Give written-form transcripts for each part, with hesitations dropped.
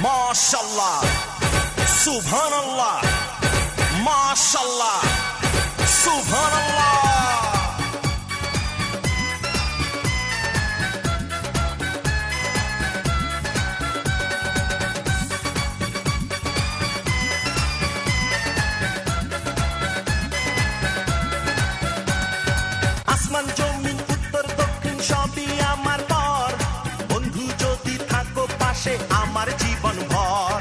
মাশাআল্লাহ, সুবহানাল্লাহ, মাশাআল্লাহ, সুবহানাল্লাহ। আসমান জমিন উত্তর দক্ষিণ সবই আমার পর, বন্ধু যদি থাকো পাশে আমার জীবন ভর।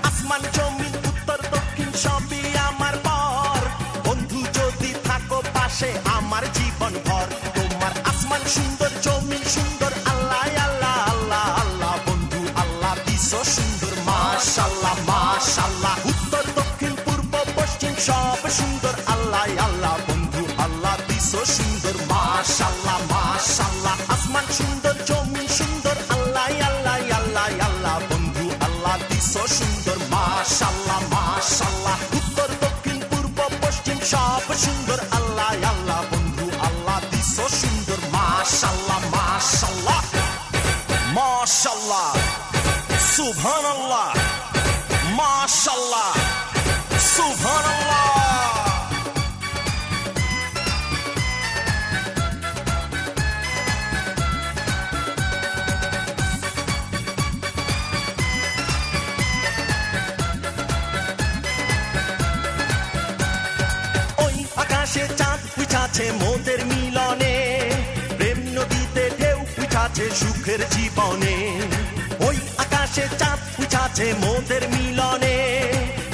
আসমান জমিন উত্তর দক্ষিণ সবই আমার পর, বন্ধু যদি থাকো পাশে আমার জীবন ভর। তোমার আসমান সুন্দর জমিন সুন্দর, আল্লাহ আল্লাহ আল্লাহ আল্লাহ, বন্ধু আল্লাহ দিছো সুন্দর। মাশাআল্লাহ মাশাআল্লাহ, উত্তর দক্ষিণ পূর্ব পশ্চিম সব সুন্দর, আল্লাহ আল্লাহ, বন্ধু আল্লাহ দিছো সুন্দর। মাশাআল্লাহ মাশাআল্লাহ, আসমান সুন্দর জমিন সুন্দর, আল্লাহ আল্লাহ আল্লাহ আল্লাহ, বন্ধু আল্লাহ দিছো সুন্দর। মাশাআল্লাহ মাশাআল্লাহ, উত্তর দক্ষিণ পূর্ব পশ্চিম সব সুন্দর, আল্লাহ আল্লাহ, বন্ধু আল্লাহ দিছো সুন্দর। মাশাআল্লাহ মাশাআল্লাহ, মাশাআল্লাহ, সুবহানাল্লাহ, মাশাআল্লাহ, সুবহানাল্লাহ। আকাশে চাঁদ পিছাছে মোদের মিলনে, প্রেম নদীতে ঢেউ পিছাছে সুখের জীবনে। ওই আকাশে চাঁদ পিছাছে মোদের মিলনে,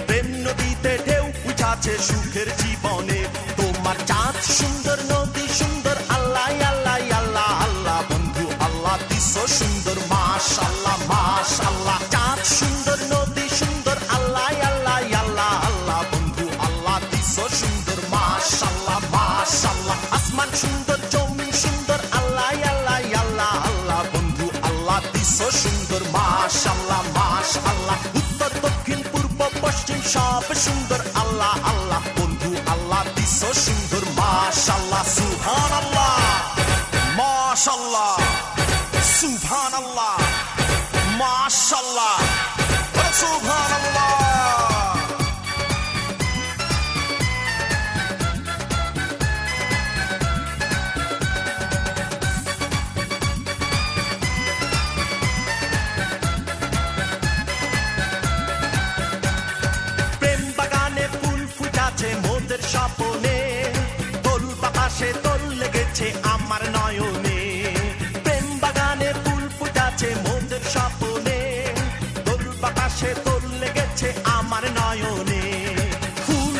প্রেম নদীতে ঢেউ পিছাছে সুখের জীবনে। তোমার চাঁদ সুন্দর নদী সুন্দর, আল্লাহ আল্লাহ আল্লাহ আল্লাহ, বন্ধু আল্লাহ দিছো সুন্দর। মাশাআল্লাহ মাশাআল্লাহ, চাঁদ সুন্দর নদী সুন্দর, আল্লাহ আল্লাহ আল্লাহ আল্লাহ, বন্ধু আল্লাহ দিছো সুন্দর। মাশাআল্লাহ মাশাআল্লাহ, আসমান সুন্দর জমিন সুন্দর, আল্লাহ আল্লাহ আল্লাহ আল্লাহ, বন্ধু আল্লাহ দিছো সুন্দর। মাশাআল্লাহ মাশাআল্লাহ, উত্তর দক্ষিণ পূর্ব পশ্চিম সব সুন্দর, আল্লাহ আল্লাহ, বন্ধু আল্লাহ দিছো সুন্দর। মাশাআল্লাহ, সুবহানাল্লাহ, মাশাআল্লাহ, সুবহানাল্লাহ, মাশাআল্লাহ, সুবহানাল্লাহ। মোদের স্বপনে দোল বাতাসে দোল লেগেছে আমার নয়নে, প্রেম বাগানে ফুল ফুটাছে মোদের স্বপনে, দোল বাতাসে দোল লেগেছে আমার নয়নে। ফুল